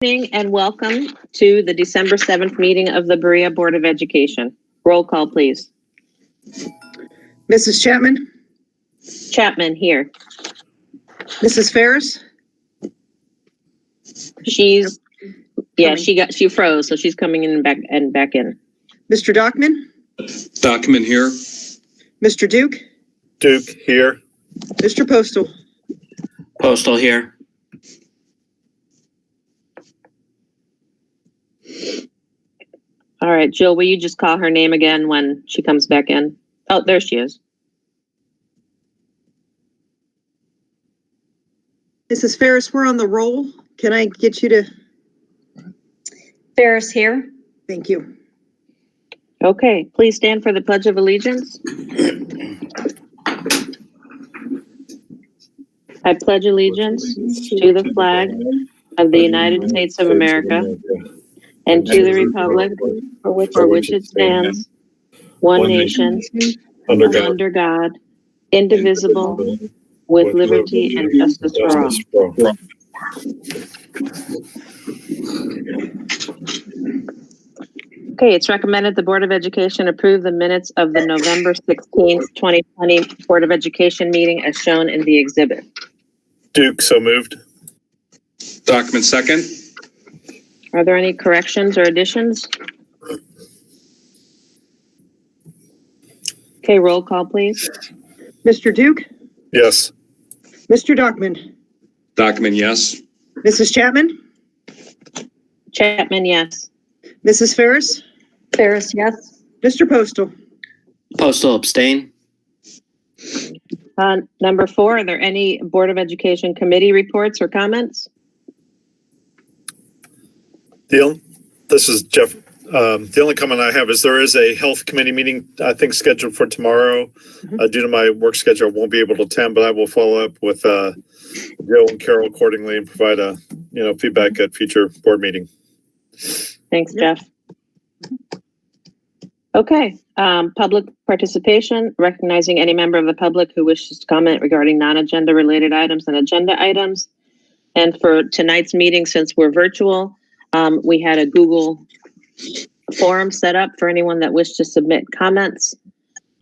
Evening and welcome to the December 7th meeting of the Berea Board of Education. Roll call, please. Mrs. Chapman? Chapman here. Mrs. Ferris? She froze, so she's coming in and back in. Mr. Dockman? Document here. Mr. Duke? Duke here. Mr. Postal? Postal here. All right, Jill, will you just call her name again when she comes back in? Oh, there she is. Mrs. Ferris, we're on the roll. Can I get you to? Ferris here. Thank you. Okay, please stand for the Pledge of Allegiance. I pledge allegiance to the flag of the United States of America and to the republic for which it stands, one nation, under God, indivisible, with liberty and justice for all. Okay, it's recommended the Board of Education approve the minutes of the November 16th, 2020 Board of Education meeting as shown in the exhibit. Duke, so moved. Document second. Are there any corrections or additions? Okay, roll call, please. Mr. Duke? Yes. Mr. Dockman? Document yes. Mrs. Chapman? Chapman, yes. Mrs. Ferris? Ferris, yes. Mr. Postal? Postal abstain. Number 4, are there any Board of Education committee reports or comments? This is Jeff. The only comment I have is there is a health committee meeting, I think, scheduled for tomorrow. Due to my work schedule, I won't be able to attend, but I will follow up with Joe and Carol accordingly and provide a feedback at future board meeting. Thanks, Jeff. Okay, public participation, recognizing any member of the public who wishes to comment regarding non-agenda related items and agenda items. And for tonight's meeting, since we're virtual, we had a Google forum set up for anyone that wished to submit comments.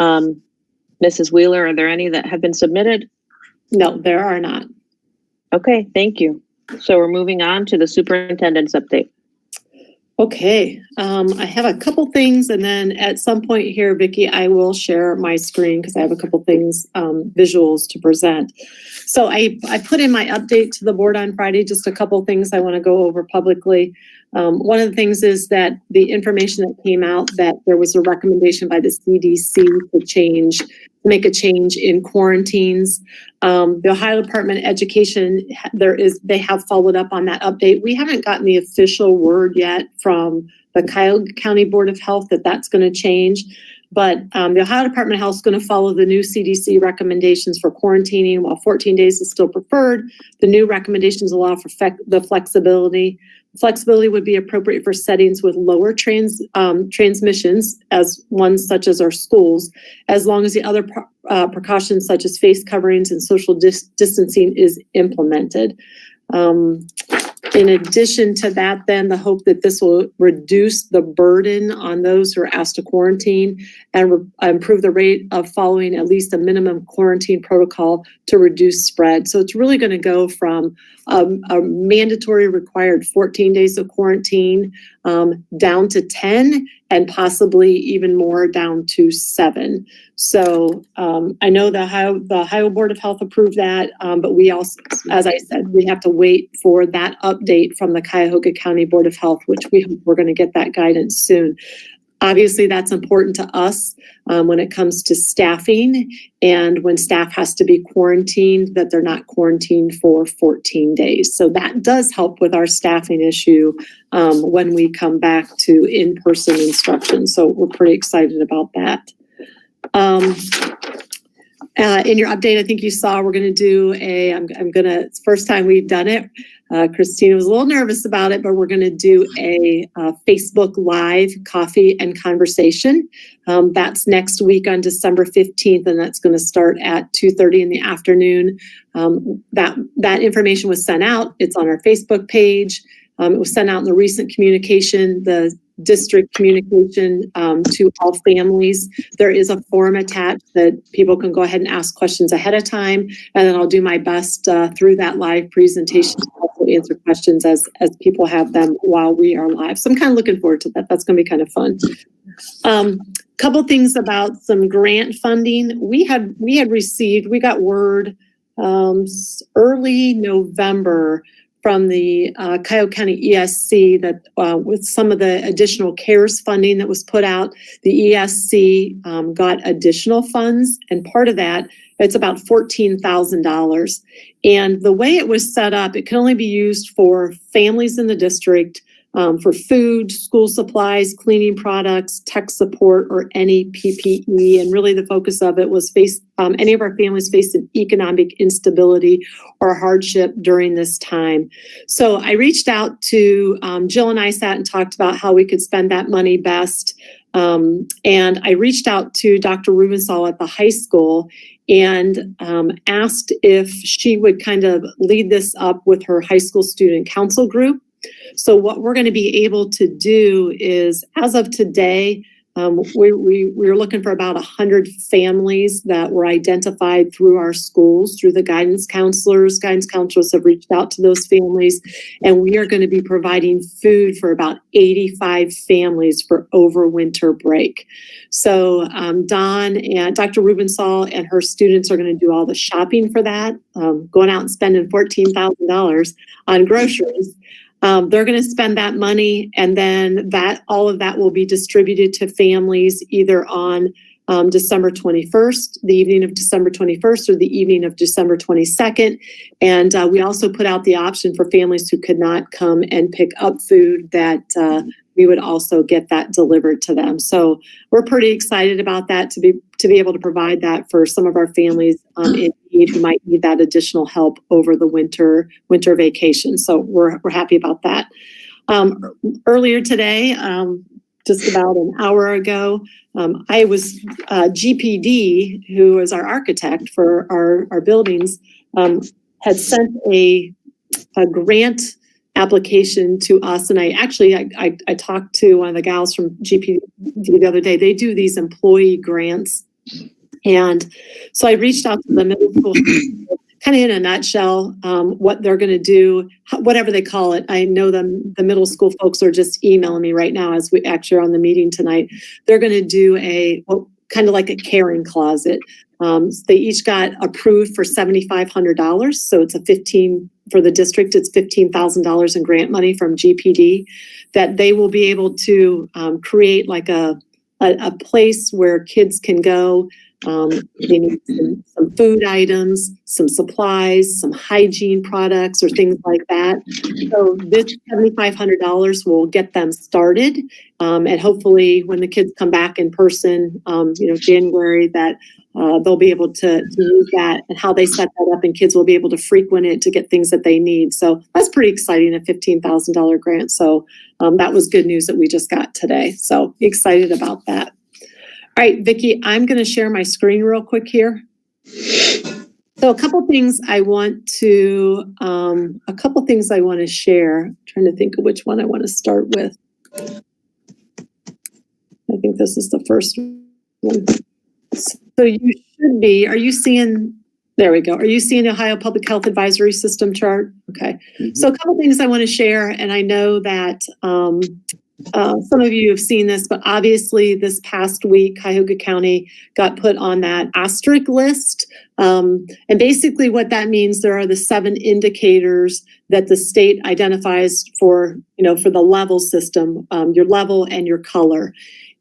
Mrs. Wheeler, are there any that have been submitted? No, there are not. Okay, thank you. So we're moving on to the superintendent's update. Okay, I have a couple things, and then at some point here, Vicki, I will share my screen because I have a couple things, visuals to present. So I put in my update to the board on Friday, just a couple things I want to go over publicly. One of the things is that the information that came out that there was a recommendation by the CDC to make a change in quarantines. The Ohio Department of Education, they have followed up on that update. We haven't gotten the official word yet from the Cuyahoga County Board of Health that that's going to change. But the Ohio Department of Health is going to follow the new CDC recommendations for quarantining. While 14 days is still preferred, the new recommendations allow for the flexibility. Flexibility would be appropriate for settings with lower transmissions, as ones such as our schools, as long as the other precautions such as face coverings and social distancing is implemented. In addition to that, then the hope that this will reduce the burden on those who are asked to quarantine and improve the rate of following at least a minimum quarantine protocol to reduce spread. So it's really going to go from a mandatory required 14 days of quarantine down to 10 and possibly even more down to 7. So I know the Ohio Board of Health approved that, but we also, as I said, we have to wait for that update from the Cuyahoga County Board of Health, which we're going to get that guidance soon. Obviously, that's important to us when it comes to staffing and when staff has to be quarantined, that they're not quarantined for 14 days. So that does help with our staffing issue when we come back to in-person instruction. So we're pretty excited about that. In your update, I think you saw we're going to do it's the first time we've done it. Christina was a little nervous about it, but we're going to do a Facebook Live coffee and conversation. That's next week on December 15th, and that's going to start at 2:30 in the afternoon. That information was sent out. It's on our Facebook page. It was sent out in the recent communication, the district communication to all families. There is a form attached that people can go ahead and ask questions ahead of time, and then I'll do my best through that live presentation to also answer questions as people have them while we are live. So I'm kind of looking forward to that. That's going to be kind of fun. Couple things about some grant funding. We got word early November from the Cuyahoga County ESC that with some of the additional CARES funding that was put out, the ESC got additional funds, and part of that, it's about $14,000. And the way it was set up, it can only be used for families in the district, for food, school supplies, cleaning products, tech support, or any PPE. And really the focus of it was any of our families facing economic instability or hardship during this time. So I reached out to Jill, and I sat and talked about how we could spend that money best. And I reached out to Dr. Rubenstahl at the high school and asked if she would kind of lead this up with her high school student council group. So what we're going to be able to do is, as of today, we're looking for about 100 families that were identified through our schools, through the guidance counselors. Guidance counselors have reached out to those families, and we are going to be providing food for about 85 families for over winter break. So Dawn and Dr. Rubenstahl and her students are going to do all the shopping for that, going out and spending $14,000 on groceries. They're going to spend that money, and then all of that will be distributed to families either on December 21st, the evening of December 21st, or the evening of December 22nd. And we also put out the option for families who could not come and pick up food that we would also get that delivered to them. So we're pretty excited about that, to be able to provide that for some of our families in need who might need that additional help over the winter vacation. So we're happy about that. Earlier today, just about an hour ago, I was GPD, who is our architect for our buildings, had sent a grant application to us. And I talked to one of the gals from GPD the other day. They do these employee grants. And so I reached out to the middle school, kind of in a nutshell, what they're going to do, whatever they call it. I know the middle school folks are just emailing me right now as we actually are on the meeting tonight. They're going to do kind of like a caring closet. They each got approved for $7,500. So it's for the district, it's $15,000 in grant money from GPD that they will be able to create like a place where kids can go. They need some food items, some supplies, some hygiene products, or things like that. So this $7,500 will get them started. And hopefully when the kids come back in person, January, that they'll be able to use that, and how they set that up, and kids will be able to frequent it to get things that they need. So that's pretty exciting, a $15,000 grant. So that was good news that we just got today. So excited about that. All right, Vicki, I'm going to share my screen real quick here. So a couple things I want to share. I'm trying to think of which one I want to start with. I think this is the first one. So are you seeing, there we go. Are you seeing the Ohio Public Health Advisory System chart? Okay. Mm-hmm. So a couple things I want to share, and I know that some of you have seen this, but obviously this past week, Cuyahoga County got put on that asterisk list. And basically what that means, there are the 7 indicators that the state identifies for the level system, your level and your color.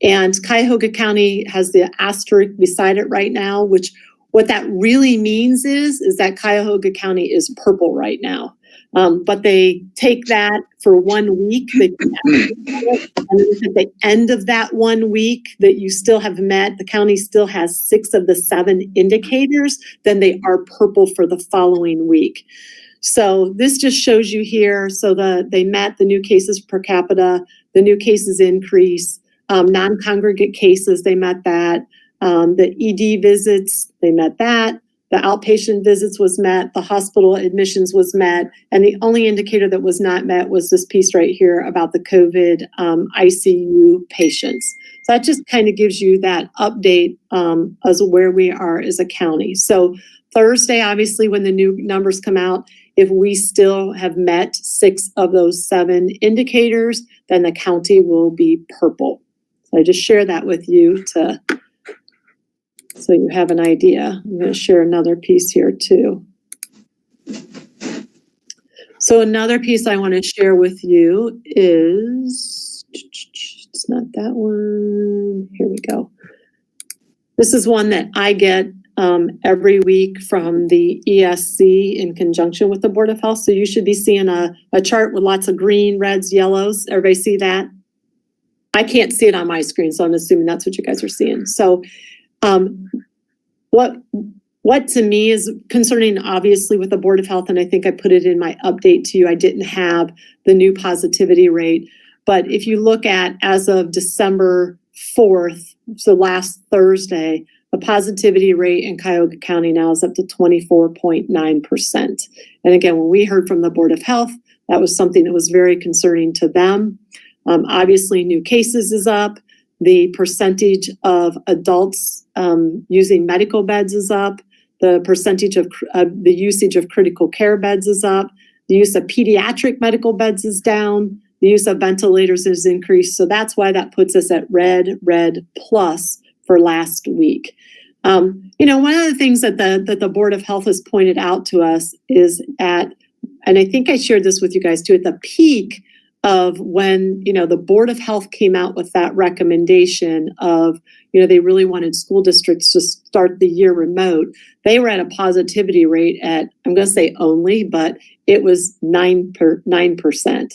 And Cuyahoga County has the asterisk beside it right now, which what that really means is that Cuyahoga County is purple right now. But they take that for 1 week. And at the end of that 1 week that you still have met, the county still has 6 of the 7 indicators, then they are purple for the following week. So this just shows you here. So they met the new cases per capita, the new cases increase, non-congregate cases, they met that. The ED visits, they met that. the outpatient visits was met, the hospital admissions was met, and the only indicator that was not met was this piece right here about the COVID ICU patients. So that just kind of gives you that update as where we are as a county. So Thursday, obviously, when the new numbers come out, if we still have met 6 of those 7 indicators, then the county will be purple. So I just share that with you so you have an idea. I'm going to share another piece here too. So another piece I want to share with you is, it's not that one. Here we go. This is one that I get every week from the ESC in conjunction with the Board of Health. So you should be seeing a chart with lots of green, reds, yellows. Everybody see that? I can't see it on my screen, so I'm assuming that's what you guys are seeing. So what to me is concerning, obviously, with the Board of Health, and I think I put it in my update to you, I didn't have the new positivity rate. But if you look at as of December 4th, so last Thursday, the positivity rate in Cuyahoga County now is up to 24.9%. And again, when we heard from the Board of Health, that was something that was very concerning to them. Obviously, new cases is up. The percentage of adults using medical beds is up. The percentage of the usage of critical care beds is up. The use of pediatric medical beds is down. The use of ventilators is increased. So that's why that puts us at red plus for last week. One of the things that the Board of Health has pointed out to us is and I think I shared this with you guys too, at the peak of when, the Board of Health came out with that recommendation of, they really wanted school districts to start the year remote. They were at a positivity rate at, I'm going to say only, but it was 9%.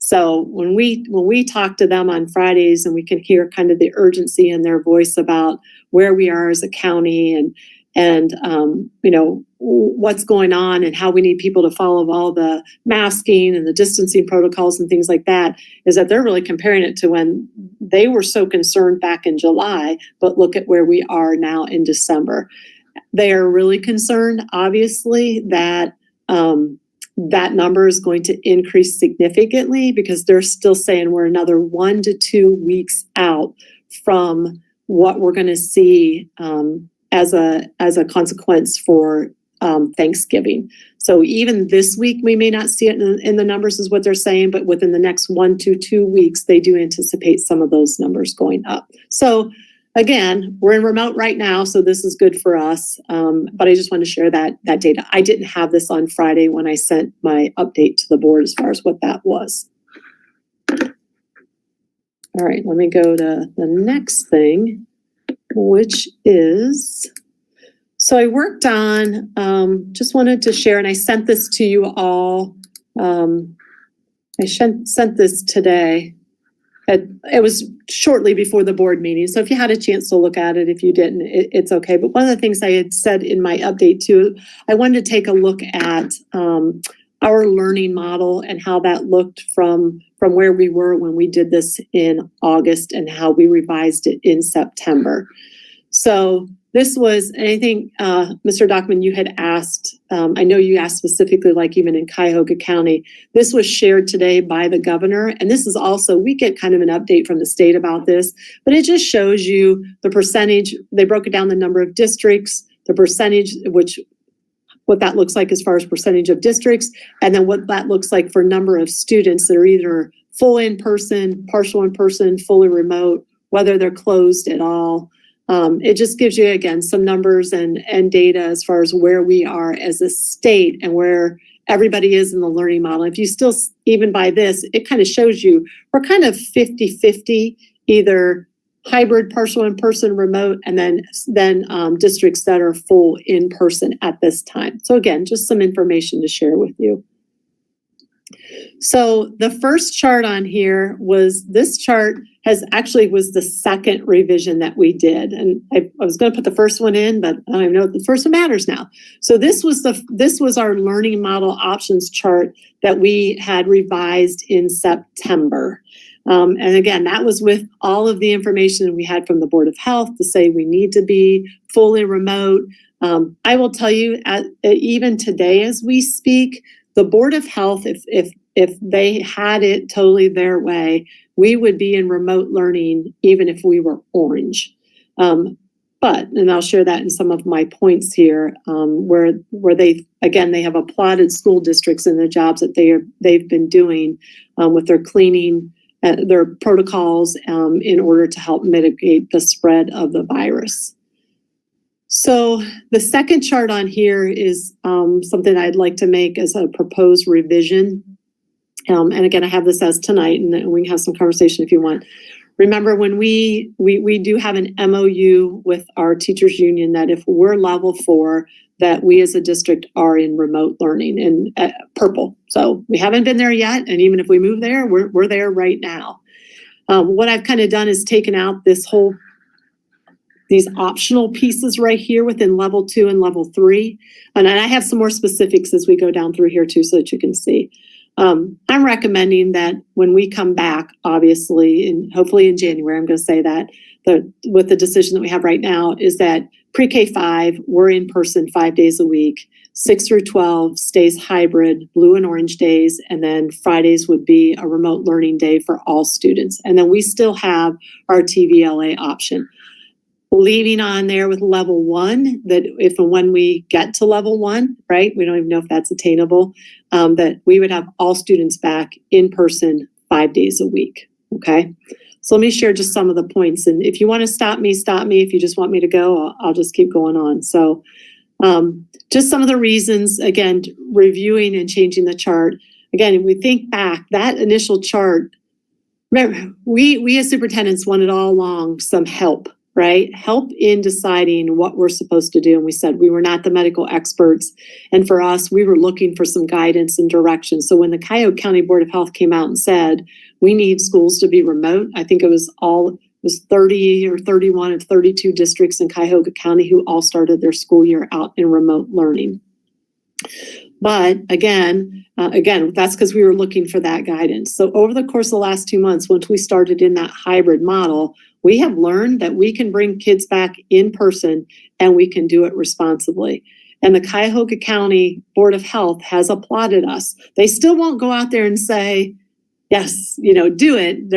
So when we talk to them on Fridays and we can hear kind of the urgency in their voice about where we are as a county and what's going on and how we need people to follow all the masking and the distancing protocols and things like that, is that they're really comparing it to when they were so concerned back in July, but look at where we are now in December. They are really concerned, obviously, that that number is going to increase significantly because they're still saying we're another 1 to 2 weeks out from what we're going to see as a consequence for Thanksgiving. So even this week, we may not see it in the numbers is what they're saying, but within the next 1 to 2 weeks, they do anticipate some of those numbers going up. So again, we're in remote right now, so this is good for us. But I just want to share that data. I didn't have this on Friday when I sent my update to the board as far as what that was. All right, let me go to the next thing, which is, so I worked on, just wanted to share, and I sent this to you all. I sent this today. It was shortly before the board meeting, so if you had a chance to look at it, if you didn't, it's okay. But one of the things I had said in my update too, I wanted to take a look at our learning model and how that looked from where we were when we did this in August and how we revised it in September. So this was, and I think, Mr. Dockman, you had asked, I know you asked specifically, like even in Cuyahoga County, this was shared today by the governor. And this is also, we get kind of an update from the state about this, but it just shows you the percentage. They broke it down, the number of districts, the percentage, what that looks like as far as percentage of districts, and then what that looks like for number of students that are either full in-person, partial in-person, fully remote, whether they're closed at all. It just gives you, again, some numbers and data as far as where we are as a state and where everybody is in the learning model. If you still, even by this, it kind of shows you we're kind of 50-50, either hybrid, partial in-person, remote, and then districts that are full in-person at this time. So again, just some information to share with you. So the first chart on here was, this chart was the second revision that we did. And I was going to put the first one in, but I know the first one matters now. So this was our learning model options chart that we had revised in September. And again, that was with all of the information we had from the Board of Health to say we need to be fully remote. I will tell you, even today as we speak, the Board of Health, if they had it totally their way, we would be in remote learning even if we were orange. And I'll share that in some of my points here, where they have applauded school districts in the jobs that they've been doing with their cleaning, their protocols in order to help mitigate the spread of the virus. So the second chart on here is something I'd like to make as a proposed revision. And again, I have this as tonight, and we can have some conversation if you want. Remember, when we do have an MOU with our teachers union that if we're level 4, that we as a district are in remote learning in purple. So we haven't been there yet, and even if we move there, we're there right now. What I've kind of done is taken out these optional pieces right here within level 2 and level 3. And I have some more specifics as we go down through here too, so that you can see. I'm recommending that when we come back, obviously, and hopefully in January, I'm going to say that with the decision that we have right now is that pre-K 5, we're in person 5 days a week. 6 through 12 stays hybrid, blue and orange days, and then Fridays would be a remote learning day for all students. And then we still have our TVLA option. Leaving on there with level 1, that if and when we get to level 1, right, we don't even know if that's attainable, that we would have all students back in person 5 days a week, okay? So let me share just some of the points. And if you want to stop me, stop me. If you just want me to go, I'll just keep going on. So just some of the reasons, again, reviewing and changing the chart. Again, if we think back, that initial chart, remember, we as superintendents wanted all along some help, right? Help in deciding what we're supposed to do. And we said we were not the medical experts. And for us, we were looking for some guidance and direction. So when the Cuyahoga County Board of Health came out and said, we need schools to be remote, I think it was 30 or 31 of 32 districts in Cuyahoga County who all started their school year out in remote learning. But again, that's because we were looking for that guidance. So over the course of the last 2 months, once we started in that hybrid model, we have learned that we can bring kids back in person and we can do it responsibly. And the Cuyahoga County Board of Health has applauded us. They still won't go out there and say, yes, do it.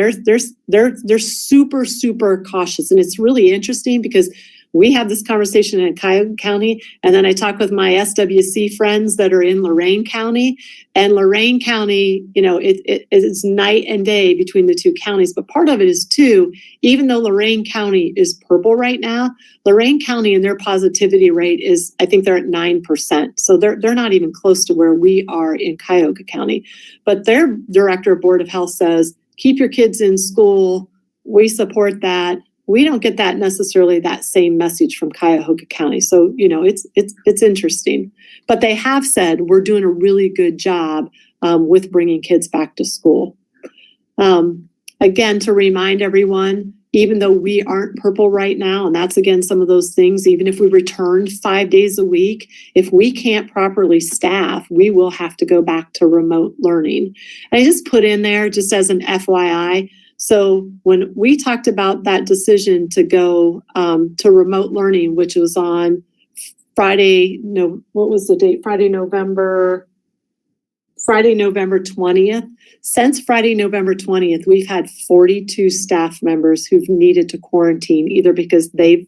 They're super, super cautious. And it's really interesting because we have this conversation in Cuyahoga County, and then I talk with my SWC friends that are in Lorain County. And Lorain County, it's night and day between the two counties. But part of it is too, even though Lorain County is purple right now, Lorain County and their positivity rate is, I think they're at 9%. So they're not even close to where we are in Cuyahoga County. But their director of Board of Health says, keep your kids in school. We support that. We don't get that same message from Cuyahoga County. So, it's interesting. But they have said we're doing a really good job with bringing kids back to school. Again, to remind everyone, even though we aren't purple right now, and that's again some of those things, even if we returned 5 days a week, if we can't properly staff, we will have to go back to remote learning. And I just put in there, just as an FYI, so when we talked about that decision to go to remote learning, which was on Friday, what was the date? Friday, November 20th. Since Friday, November 20th, we've had 42 staff members who've needed to quarantine, either because they've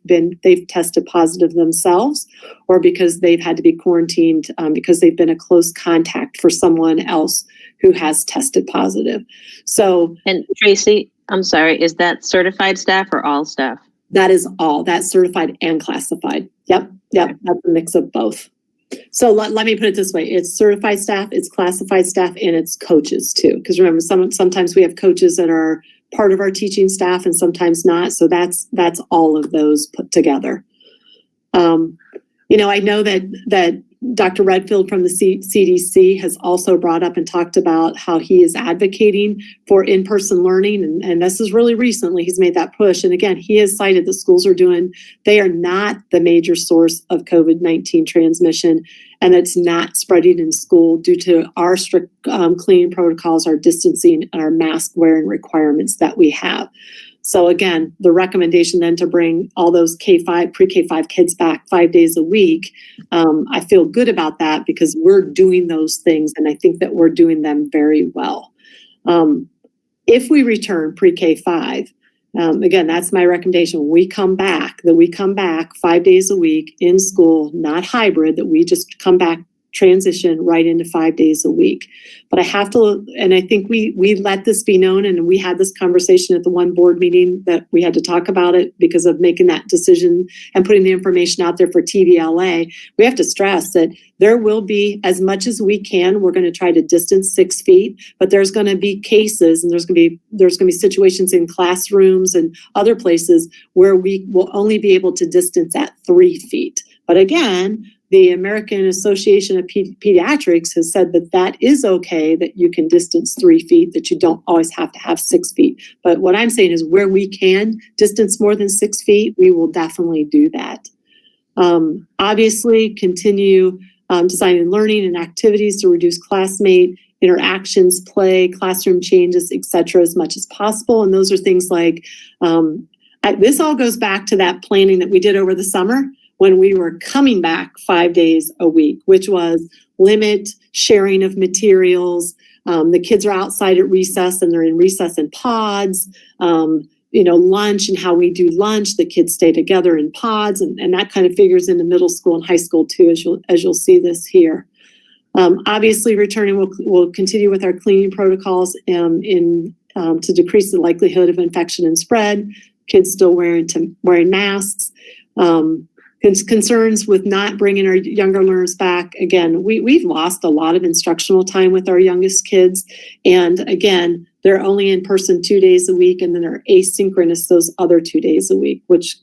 tested positive themselves or because they've had to be quarantined because they've been a close contact for someone else who has tested positive. So, and Tracy, I'm sorry, is that certified staff or all staff? That is all. That's certified and classified. Yep. That's a mix of both. So let me put it this way. It's certified staff, it's classified staff, and it's coaches too. Because remember, sometimes we have coaches that are part of our teaching staff and sometimes not. So that's all of those put together. I know that Dr. Redfield from the CDC has also brought up and talked about how he is advocating for in-person learning. And this is really recently, he's made that push. And again, he has cited that schools they are not the major source of COVID-19 transmission, and it's not spreading in school due to our strict cleaning protocols, our distancing, and our mask wearing requirements that we have. So again, the recommendation then to bring all those pre-K5 kids back 5 days a week, I feel good about that because we're doing those things and I think that we're doing them very well. If we return pre-K5, again, that's my recommendation. When we come back, 5 days a week in school, not hybrid, that we just come back, transition right into 5 days a week. But I have to, and I think we let this be known, and we had this conversation at the one board meeting that we had to talk about it because of making that decision and putting the information out there for TVLA. We have to stress that there will be, as much as we can, we're going to try to distance 6 feet, but there's going to be cases and there's going to be situations in classrooms and other places where we will only be able to distance at 3 feet. But again, the American Association of Pediatrics has said that that is okay, that you can distance 3 feet, that you don't always have to have 6 feet. But what I'm saying is where we can distance more than 6 feet, we will definitely do that. Obviously, continue designing learning and activities to reduce classmate interactions, play, classroom changes, etc., as much as possible. And those are things like, this all goes back to that planning that we did over the summer when we were coming back 5 days a week, which was limit sharing of materials. The kids are outside at recess and they're in recess in pods. Lunch and how we do lunch, the kids stay together in pods, and that kind of figures into middle school and high school too, as you'll see this here. Obviously, returning, we'll continue with our cleaning protocols to decrease the likelihood of infection and spread. Kids still wearing masks. Concerns with not bringing our younger learners back. Again, we've lost a lot of instructional time with our youngest kids. And again, they're only in person 2 days a week, and then they're asynchronous those other 2 days a week, which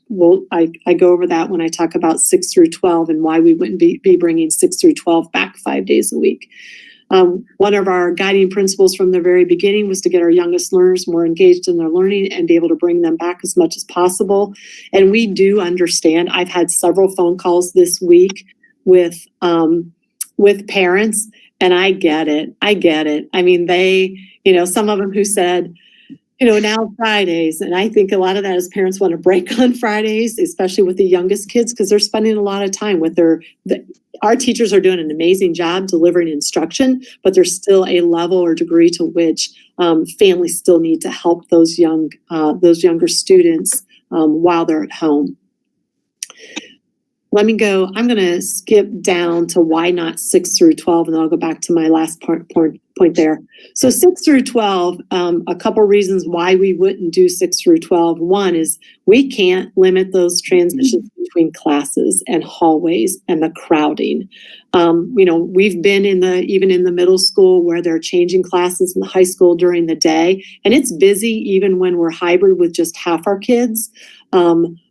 I go over that when I talk about 6 through 12 and why we wouldn't be bringing 6 through 12 back 5 days a week. One of our guiding principles from the very beginning was to get our youngest learners more engaged in their learning and be able to bring them back as much as possible. And we do understand. I've had several phone calls this week with parents, and I get it. I mean, some of them who said, now Fridays, and I think a lot of that is parents want to break on Fridays, especially with the youngest kids, because they're spending a lot of time with our teachers are doing an amazing job delivering instruction, but there's still a level or degree to which families still need to help those younger students while they're at home. I'm going to skip down to why not 6 through 12, and then I'll go back to my last point there. So 6 through 12, a couple reasons why we wouldn't do 6 through 12. One is we can't limit those transitions between classes and hallways and the crowding. We've been even in the middle school where they're changing classes in the high school during the day, and it's busy even when we're hybrid with just half our kids.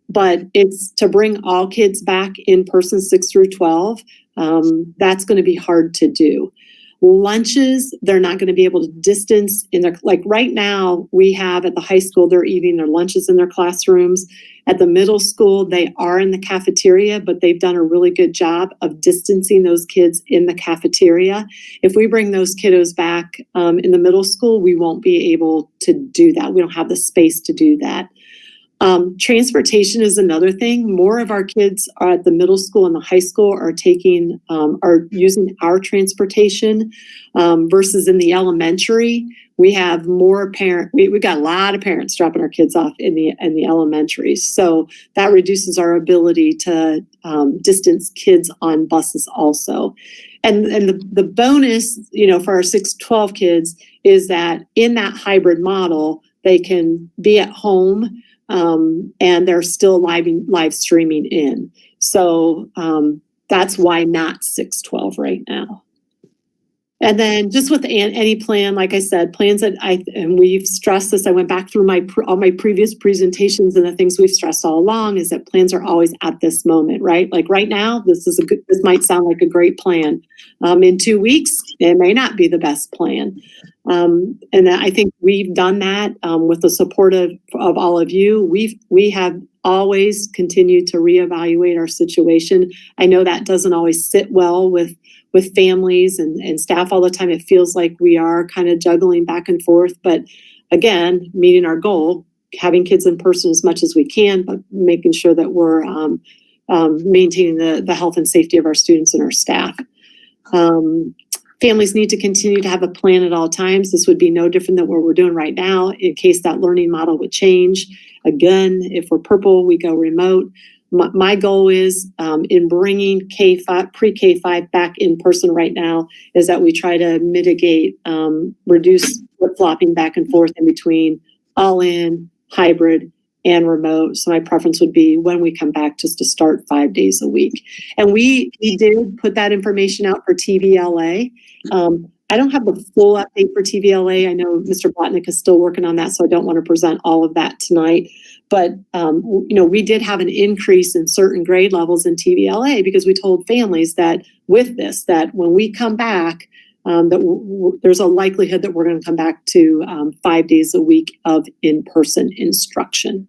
But it's to bring all kids back in person 6 through 12. That's going to be hard to do. Lunches, they're not going to be able to distance in their, like right now we have at the high school, they're eating their lunches in their classrooms. At the middle school, they are in the cafeteria, but they've done a really good job of distancing those kids in the cafeteria. If we bring those kiddos back in the middle school, we won't be able to do that. We don't have the space to do that. Transportation is another thing. More of our kids are at the middle school and the high school are using our transportation versus in the elementary. We have more we got a lot of parents dropping our kids off in the elementary. So that reduces our ability to distance kids on buses also. And the bonus, for our 6-12 kids is that in that hybrid model, they can be at home and they're still live streaming in. So that's why not 6-12 right now. And then just with any plan, like I said, plans that and we've stressed this, I went back through all my previous presentations, and the things we've stressed all along is that plans are always at this moment, right? Like right now, this might sound like a great plan. In 2 weeks, it may not be the best plan. And I think we've done that with the support of all of you. We have always continued to reevaluate our situation. I know that doesn't always sit well with families and staff all the time. It feels like we are kind of juggling back and forth, but again, meeting our goal, having kids in person as much as we can, but making sure that we're maintaining the health and safety of our students and our staff. Families need to continue to have a plan at all times. This would be no different than what we're doing right now in case that learning model would change. Again, if we're purple, we go remote. My goal is in bringing pre-K-5 back in person right now is that we try to mitigate, reduce flip-flopping back and forth in between all-in, hybrid, and remote. So my preference would be when we come back just to start 5 days a week. And we did put that information out for TVLA. I don't have the full update for TVLA. I know Mr. Blatnick is still working on that, so I don't want to present all of that tonight. But, we did have an increase in certain grade levels in TVLA because we told families that with this, that when we come back, there's a likelihood that we're going to come back to 5 days a week of in-person instruction.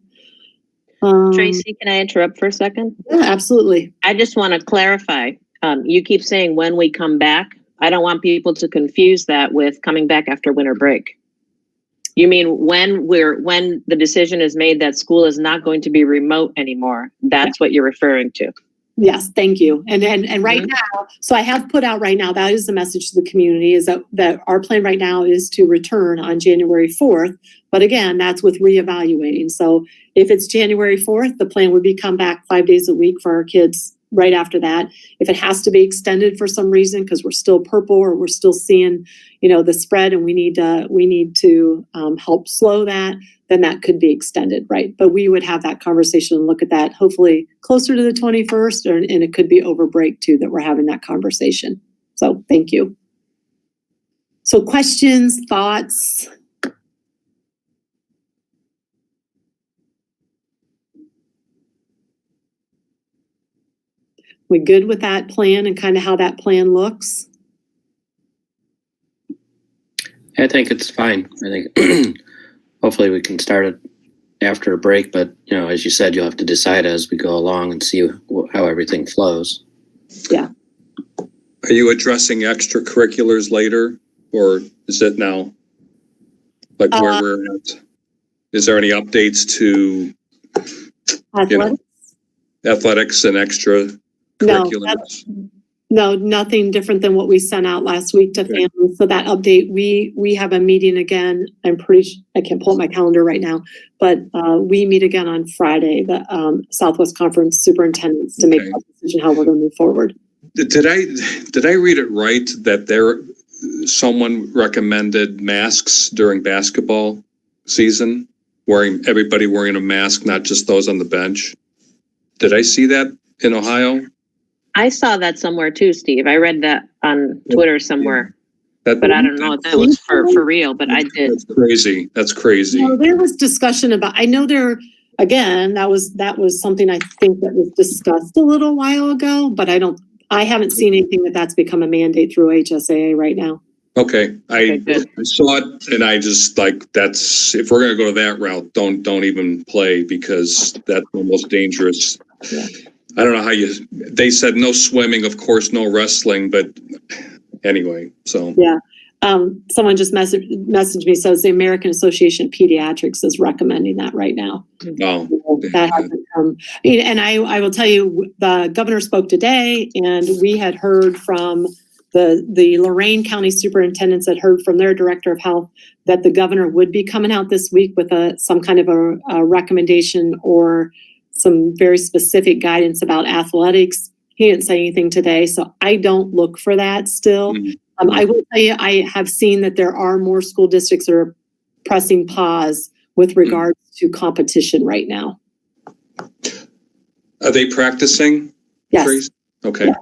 Tracy, can I interrupt for a second? Yeah, absolutely. I just want to clarify. You keep saying when we come back. I don't want people to confuse that with coming back after winter break. You mean when the decision is made that school is not going to be remote anymore? That's what you're referring to. Yes, thank you. And right now, so I have put out right now, that is the message to the community, is that our plan right now is to return on January 4th. But again, that's with reevaluating. So if it's January 4th, the plan would be come back 5 days a week for our kids right after that. If it has to be extended for some reason, because we're still purple or we're still seeing, the spread and we need to help slow that, then that could be extended, right? But we would have that conversation and look at that hopefully closer to the 21st, and it could be over break too that we're having that conversation. So thank you. So questions, thoughts? We good with that plan and kind of how that plan looks? I think it's fine. I think hopefully we can start it after a break, but as you said, you'll have to decide as we go along and see how everything flows. Yeah. Are you addressing extracurriculars later, or is it now? Like where we're at? Is there any updates to athletics and extracurriculars? No, nothing different than what we sent out last week to families. So that update, we have a meeting again. I can't pull up my calendar right now, but we meet again on Friday, the Southwest Conference superintendents to make a decision how we're going to move forward. Did I read it right that someone recommended masks during basketball season, everybody wearing a mask, not just those on the bench? Did I see that in Ohio? I saw that somewhere too, Steve. I read that on Twitter somewhere, but I don't know if it was for real, but I did. That's crazy. There was discussion about, I know that was something I think that was discussed a little while ago, but I haven't seen anything that's become a mandate through HSAA right now. Okay. I saw it and I just if we're going to go that route, don't even play because that's almost dangerous. Yeah. I don't know they said no swimming, of course, no wrestling, but anyway, so. Yeah. Someone just messaged me, says the American Association of Pediatrics is recommending that right now. Oh. That hasn't come. And I will tell you, the governor spoke today and we had heard from the Lorain County superintendents had heard from their director of health that the governor would be coming out this week with some kind of a recommendation or some very specific guidance about athletics. He didn't say anything today, so I don't look for that still. Mm-hmm. I will tell you, I have seen that there are more school districts that are pressing pause with regards to competition right now. Are they practicing? Yes. Okay. Yeah.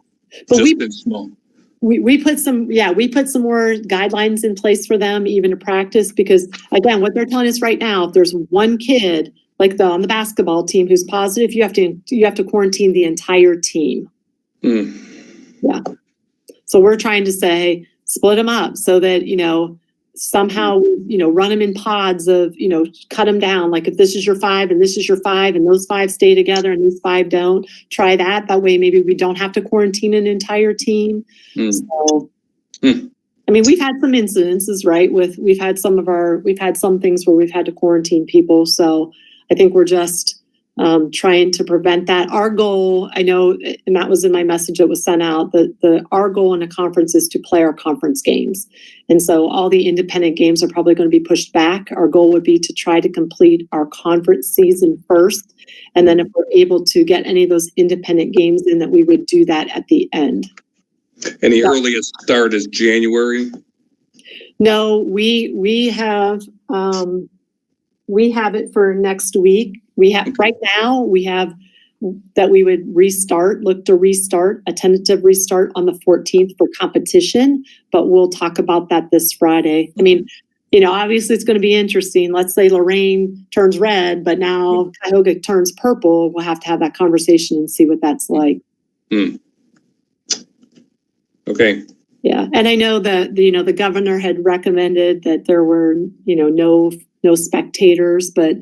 But just been small. we put some more guidelines in place for them even to practice, because again, what they're telling us right now, if there's one kid like on the basketball team who's positive, you have to quarantine the entire team. Yeah. So we're trying to say, split them up so that, somehow, run them in pods of, cut them down. Like if this is your 5 and this is your 5 and those 5 stay together and these 5 don't, try that. That way, maybe we don't have to quarantine an entire team. So, I mean, we've had some incidences, right? We've had some things where we've had to quarantine people. So I think we're just trying to prevent that. Our goal, I know, and that was in my message that was sent out, our goal in a conference is to play our conference games. And so all the independent games are probably going to be pushed back. Our goal would be to try to complete our conference season first. And then if we're able to get any of those independent games in, that we would do that at the end. And the earliest start is January? No, we have it for next week. Right now, we have that we would look to restart a tentative restart on the 14th for competition, but we'll talk about that this Friday. I mean, obviously it's going to be interesting. Let's say Lorraine turns red, but now Cuyahoga turns purple. We'll have to have that conversation and see what that's like. Okay. Yeah. And I know that, the governor had recommended that there were, no spectators, but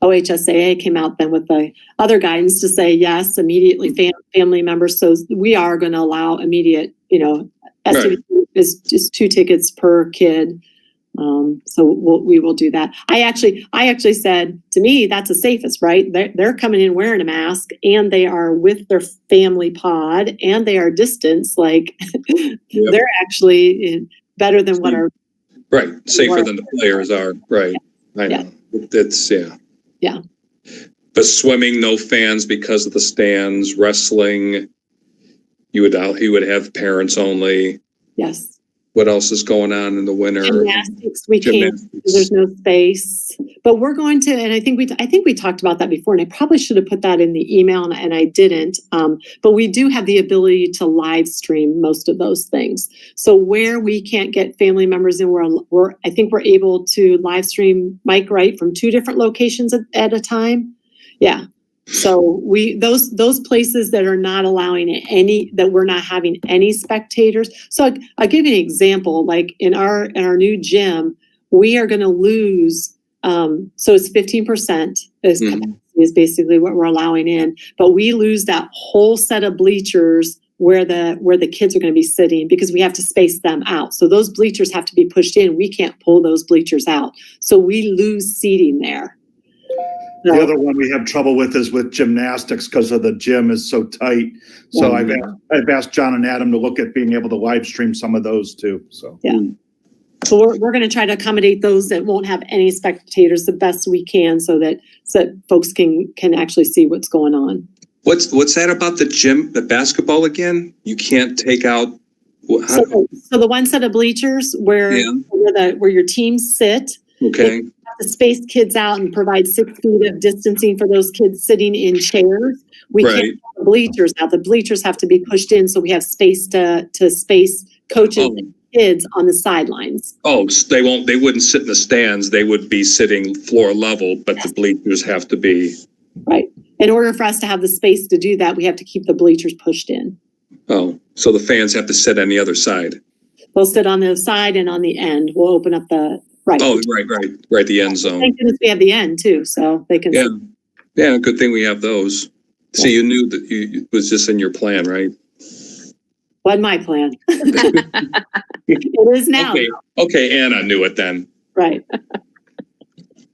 OHSAA came out then with the other guidance to say, yes, immediately family members. So we are going to allow immediate, STD is just 2 tickets per kid. So we will do that. I actually said, to me, that's the safest, right? They're coming in wearing a mask and they are with their family pod and they are distanced. Like they're actually better than what our safer than the players are. Right. I know. It's yeah. But swimming, no fans because of the stands. Wrestling, you would have parents only. Yes. What else is going on in the winter? Gymnastics, we can't. There's no space. But we're going to, and I think we talked about that before, and I probably should have put that in the email, and I didn't. But we do have the ability to live stream most of those things. So where we can't get family members in, I think we're able to live stream Mike Wright from 2 different locations at a time. Yeah. So those places that are not allowing that we're not having any spectators. So I'll give you an example. Like in our new gym, we are going to lose. So it's 15% is basically what we're allowing in, but we lose that whole set of bleachers where the kids are going to be sitting because we have to space them out. So those bleachers have to be pushed in. We can't pull those bleachers out. So we lose seating there. The other one we have trouble with is with gymnastics because of the gym is so tight. So I've asked John and Adam to look at being able to live stream some of those too. So So we're going to try to accommodate those that won't have any spectators the best we can, so that folks can actually see what's going on. What's that about the gym, the basketball again? You can't take out. So the one set of bleachers where your teams sit. Okay. To space kids out and provide 6 feet of distancing for those kids sitting in chairs. We can't have the bleachers out. The bleachers have to be pushed in so we have space to space coaches and kids on the sidelines. Oh, so they wouldn't sit in the stands. They would be sitting floor level, but the bleachers have to be. Right. In order for us to have the space to do that, we have to keep the bleachers pushed in. Oh, so the fans have to sit on the other side. They'll sit on the side and on the end. We'll open up the. Right. Oh, right. The end zone. Thank goodness we have the end too, so they can. Yeah. Good thing we have those. So you knew that it was just in your plan, right? Wasn't my plan. It is now. Okay. Anna knew it then. Right.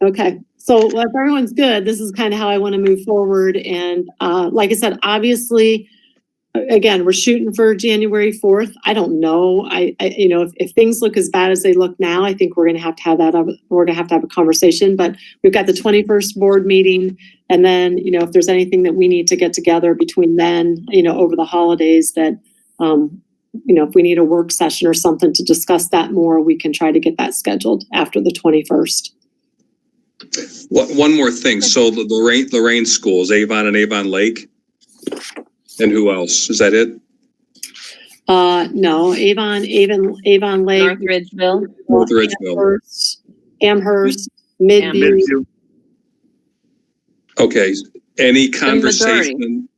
Okay. So if everyone's good, this is kind of how I want to move forward. And like I said, obviously, again, we're shooting for January 4th. I don't know. If things look as bad as they look now, I think we're going to have that. We're going to have a conversation. But we've got the 21st board meeting, and then if there's anything that we need to get together between then, over the holidays, that if we need a work session or something to discuss that more, we can try to get that scheduled after the 21st. One more thing. So the Lorraine schools, Avon and Avon Lake. And who else? Is that it? No, Avon Lake. North Ridgeville? North Ridgeville. Amherst, Midview. Midview. Okay, any majority. conversation?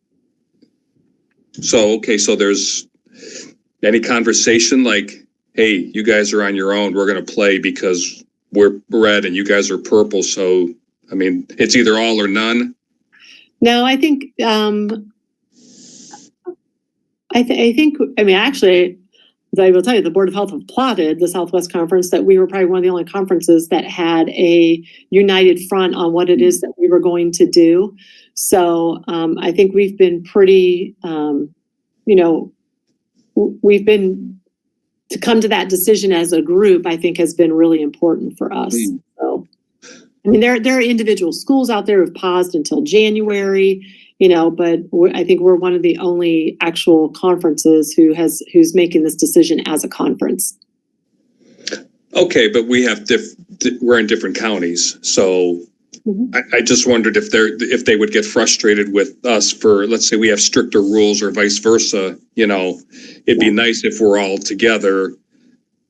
So, okay, so there's any conversation like, hey, you guys are on your own, we're gonna play because we're red and you guys are purple, so, I mean, it's either all or none? No, I think, actually, I will tell you, the Board of Health applauded the Southwest Conference that we were probably one of the only conferences that had a united front on what it is that we were going to do. So I think we've been pretty, we've been, to come to that decision as a group, I think has been really important for us. So, I mean, there are individual schools out there who've paused until January, but I think we're one of the only actual conferences who's making this decision as a conference. Okay, but we have we're in different counties, so I just wondered if they would get frustrated with us for, let's say we have stricter rules or vice versa, it'd be nice if we're all together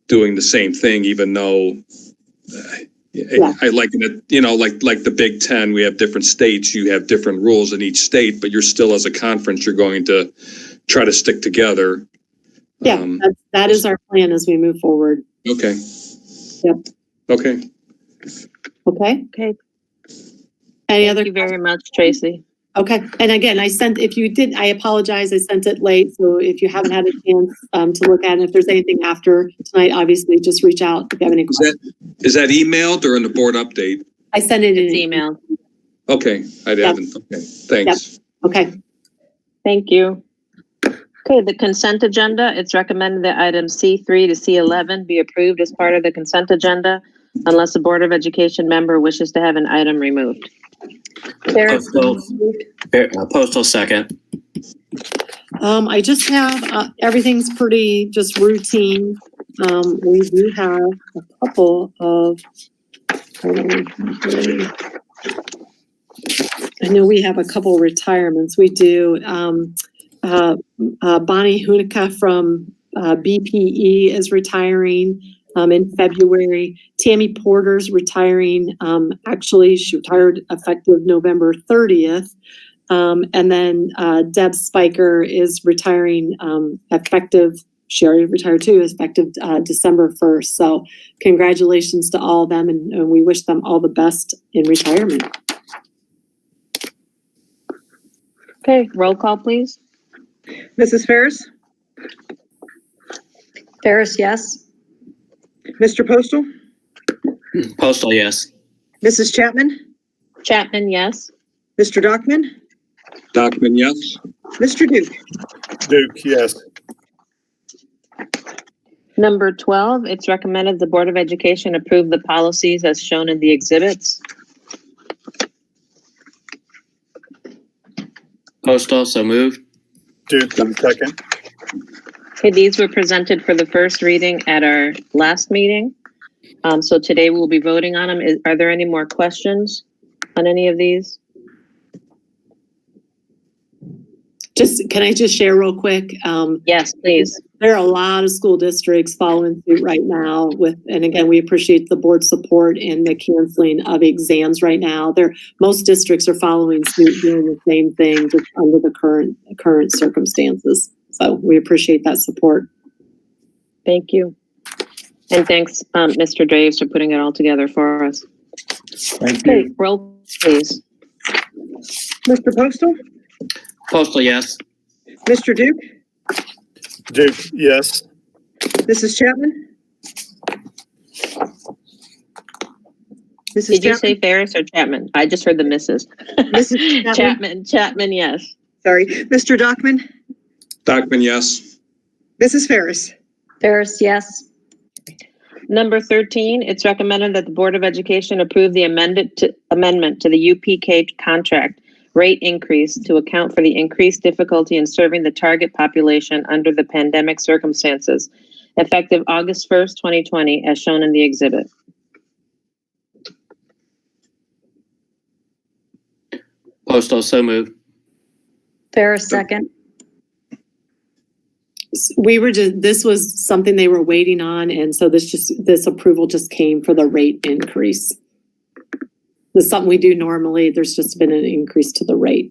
doing the same thing, even though I liken it, like the Big Ten, we have different states, you have different rules in each state, but you're still, as a conference, you're going to try to stick together. Yeah, that is our plan as we move forward. Okay. Yep. Okay. Okay. Okay. Thank you very much, Tracy. Okay. And again, I apologize. I sent it late. So if you haven't had a chance to look at it, if there's anything after tonight, obviously just reach out if you have any questions. Is that emailed or in the board update? I sent it in It's email. Okay. I haven't. Okay. Thanks. Yep. Okay. Thank you. Okay, the consent agenda, it's recommended that items C3 to C11 be approved as part of the consent agenda unless a Board of Education member wishes to have an item removed. Postal second. I just have, everything's pretty just routine. We do have a couple of, I know we have a couple retirements. We do, Bonnie Hunica from BPE is retiring in February. Tammy Porter's retiring. Actually, she retired effective November 30th. And then Deb Spiker is retiring effective, she already retired too, effective December 1st. So congratulations to all of them, and we wish them all the best in retirement. Okay, roll call, please. Mrs. Ferris, Ferris, yes. Mr. Postal, Postal, yes. Mrs. Chapman, Chapman, yes. Mr. Dockman, Dockman, yes. Mr. Duke. Duke, yes. Number 12, it's recommended the Board of Education approve the policies as shown in the exhibits. Postal, so moved. Duke, second. Okay, these were presented for the first reading at our last meeting. So today we'll be voting on them. Are there any more questions on any of these? Can I just share real quick? Yes, please. There are a lot of school districts following suit right now and again, we appreciate the board support in the canceling of exams right now. Most districts are following suit, doing the same thing just under the current circumstances. So we appreciate that support. Thank you. And thanks, Mr. Draves, for putting it all together for us. Thank you. Okay, roll, please. Mr. Postal, Postal, yes. Mr. Duke, Duke, yes. Mrs. Chapman. Mrs. Did you Chapman? say Ferris or Chapman? I just heard the misses. Mrs. Chapman. Chapman, yes. Sorry, Mr. Dockman, Dockman, yes. Mrs. Ferris. Ferris, yes. Number 13, it's recommended that the Board of Education approve the amendment to the UPK contract rate increase to account for the increased difficulty in serving the target population under the pandemic circumstances, effective August 1st, 2020, as shown in the exhibit. Postal, so moved. Ferris, second. This was something they were waiting on, and so this approval just came for the rate increase. This is something we do normally. There's just been an increase to the rate.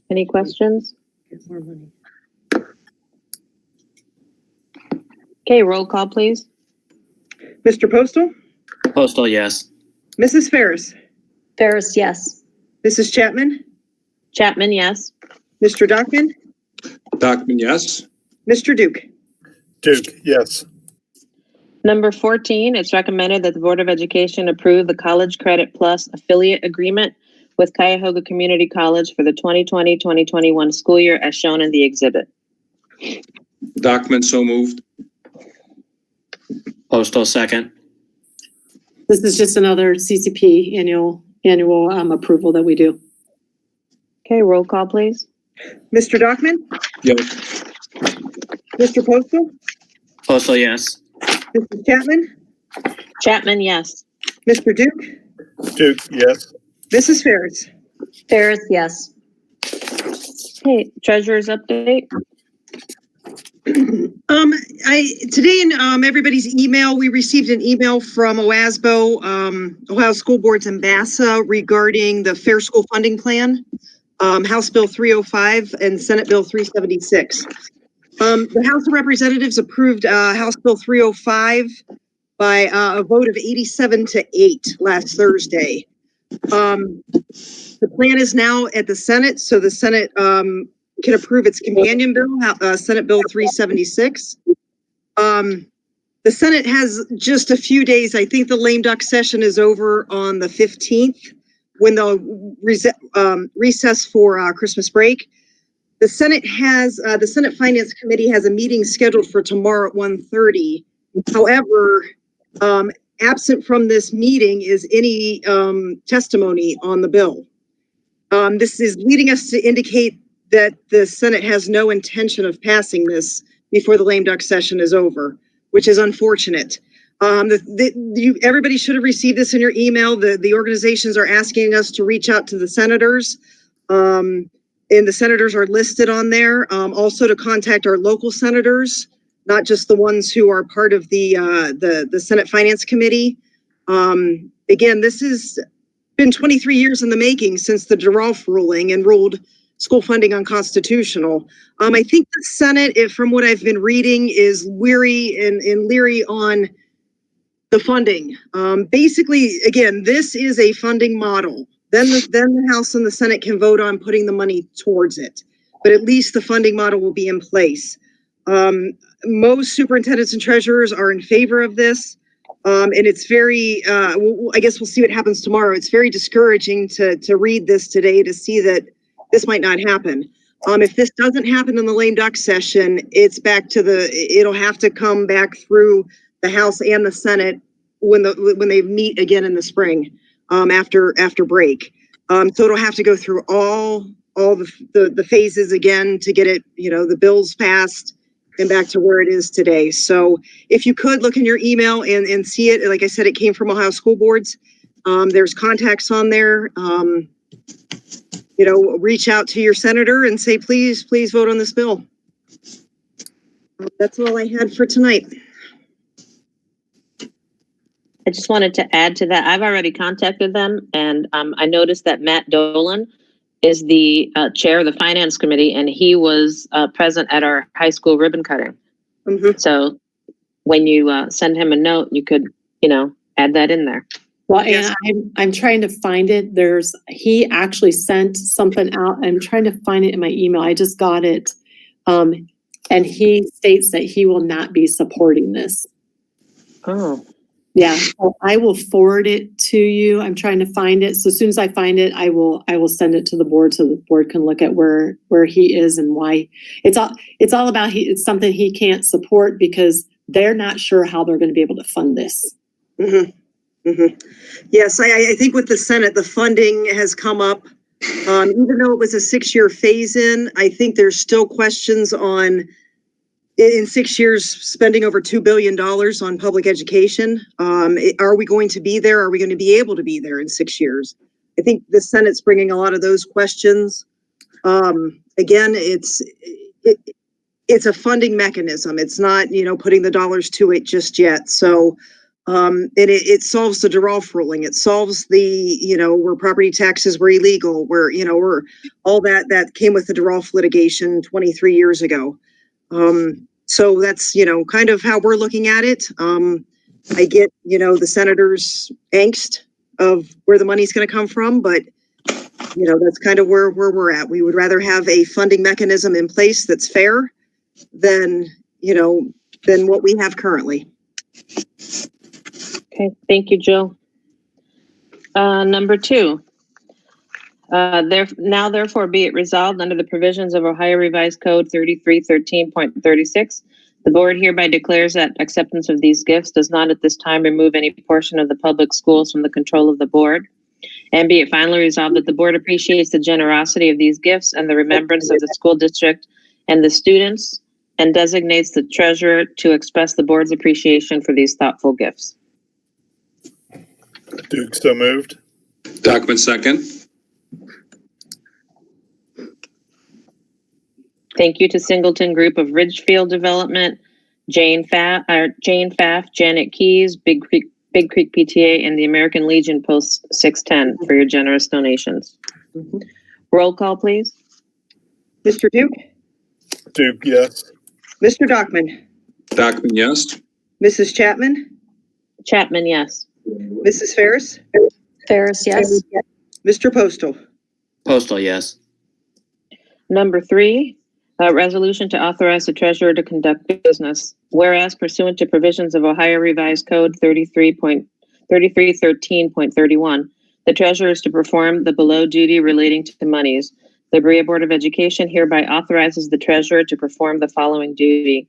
Any questions? Okay, roll call, please. Mr. Postal, Postal, yes. Mrs. Ferris, Ferris, yes. Mrs. Chapman, Chapman, yes. Mr. Dockman, Document, yes. Mr. Duke. Duke, yes. Number 14, it's recommended that the Board of Education approve the College Credit Plus affiliate agreement with Cuyahoga Community College for the 2020-2021 school year as shown in the exhibit. Document so moved. Postal, second. This is just another CCP annual approval that we do. Okay, roll call, please. Mr. Dockman, Yes. Mr. Postal, Postal, yes. Mrs. Chapman, Chapman, yes. Mr. Duke, Duke, yes. Mrs. Ferris. Ferris, yes. Okay, treasurer's update. Today in everybody's email, we received an email from OASBO, Ohio School Boards and BASA regarding the Fair School Funding Plan, House Bill 305 and Senate Bill 376. The House of Representatives approved House Bill 305 by a vote of 87-8 last Thursday. The plan is now at the Senate, so the Senate can approve its companion bill, Senate Bill 376. The Senate has just a few days. I think the lame duck session is over on the 15th when they'll recess for Christmas break. The Senate Finance Committee has a meeting scheduled for tomorrow at 1:30. However, absent from this meeting is any testimony on the bill. This is leading us to indicate that the Senate has no intention of passing this before the lame duck session is over, which is unfortunate. Everybody should have received this in your email. The organizations are asking us to reach out to the senators, and the senators are listed on there. Also to contact our local senators, not just the ones who are part of the Senate Finance Committee. Again, this has been 23 years in the making since the Girolf ruling and ruled school funding unconstitutional. I think the Senate, from what I've been reading, is weary and leery on the funding. Basically, again, this is a funding model. Then the House and the Senate can vote on putting the money towards it. But at least the funding model will be in place. Most superintendents and treasurers are in favor of this. And it's very, I guess we'll see what happens tomorrow. It's very discouraging to read this today to see that this might not happen. If this doesn't happen in the lame duck session, it's back to it'll have to come back through the House and the Senate when they meet again in the spring, after break. So it'll have to go through all the phases again to get it, the bills passed and back to where it is today. So if you could look in your email and see it, like I said, it came from Ohio School Boards. There's contacts on there. Reach out to your senator and say, please vote on this bill. That's all I had for tonight. I just wanted to add to that. I've already contacted them, and I noticed that Matt Dolan is the chair of the Finance Committee, and he was present at our high school ribbon cutting. Mm-hmm. So when you send him a note, you could, add that in there. Well, Yes. and I'm trying to find it. He actually sent something out. I'm trying to find it in my email. I just got it. And he states that he will not be supporting this. Oh. Yeah, so I will forward it to you. I'm trying to find it. So as soon as I find it, I will send it to the board so the board can look at where he is and why. It's all about it's something he can't support because they're not sure how they're going to be able to fund this. Mm-hmm. Mm-hmm. Yes, I think with the Senate, the funding has come up. Even though it was a 6-year phase-in, I think there's still questions on, in 6 years, spending over $2 billion on public education. Are we going to be there? Are we going to be able to be there in 6 years? I think the Senate's bringing a lot of those questions. Again, it's a funding mechanism. It's not, putting the dollars to it just yet. So, it solves the Duralf ruling. It solves the, where property taxes were illegal, where, where all that came with the Duralf litigation 23 years ago. So that's, kind of how we're looking at it. I get, the senator's angst of where the money's going to come from, but that's kind of where we're at. We would rather have a funding mechanism in place that's fair than what we have currently. Okay, thank you, Jill. Number 2. Therefore be it resolved under the provisions of Ohio Revised Code 3313.36, the board hereby declares that acceptance of these gifts does not at this time remove any portion of the public schools from the control of the board. And be it finally resolved that the board appreciates the generosity of these gifts and the remembrance of the school district and the students, and designates the treasurer to express the board's appreciation for these thoughtful gifts. Duke, so moved. Document second. Thank you to Singleton Group of Ridgefield Development, Jane Pfaff, Janet Keys, Big Creek PTA, and the American Legion Post 610 for your generous donations. Roll call, please. Mr. Duke? Duke, yes. Mr. Dockman? Document yes. Mrs. Chapman? Chapman, yes. Mrs. Ferris? Ferris, yes. Mr. Postal? Postal, yes. Number 3, resolution to authorize the treasurer to conduct business. Whereas pursuant to provisions of Ohio Revised Code 3313.31, the treasurer is to perform the below duty relating to monies. The Berea Board of Education hereby authorizes the treasurer to perform the following duty: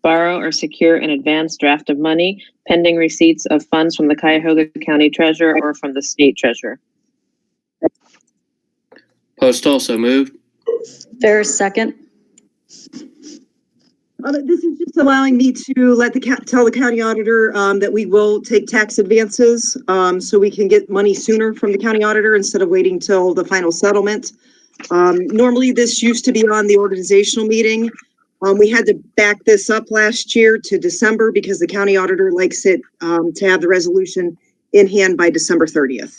borrow or secure an advance draft of money pending receipts of funds from the Cuyahoga County Treasurer or from the state treasurer. Postal, so moved. Ferris, second. This is just allowing me to tell the county auditor that we will take tax advances so we can get money sooner from the county auditor instead of waiting till the final settlement. Normally, this used to be on the organizational meeting. We had to back this up last year to December because the county auditor likes it to have the resolution in hand by December 30th.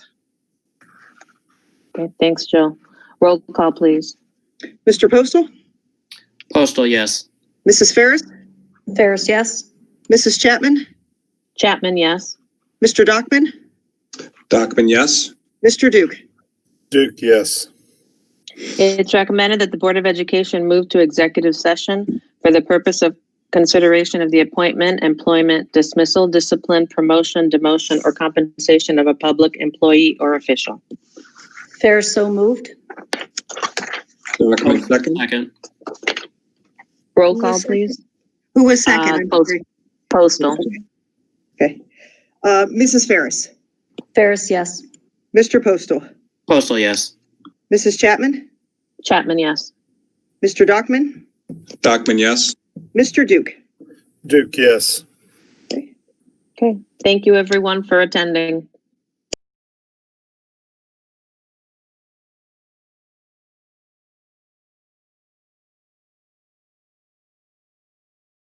Okay, thanks, Jill. Roll call, please. Mr. Postal? Postal, yes. Mrs. Ferris? Ferris, yes. Mrs. Chapman? Chapman, yes. Mr. Dockman? Document yes. Mr. Duke? Duke, yes. It's recommended that the Board of Education move to executive session for the purpose of consideration of the appointment, employment, dismissal, discipline, promotion, demotion, or compensation of a public employee or official. Ferris, so moved. Document second. Second. Roll call, please. Who was second? I'm Post- sorry. Postal. Okay. Mrs. Ferris? Ferris, yes. Mr. Postal? Postal, yes. Mrs. Chapman? Chapman, yes. Mr. Dockman? Document yes. Mr. Duke? Duke, yes. Okay. Thank you, everyone, for attending.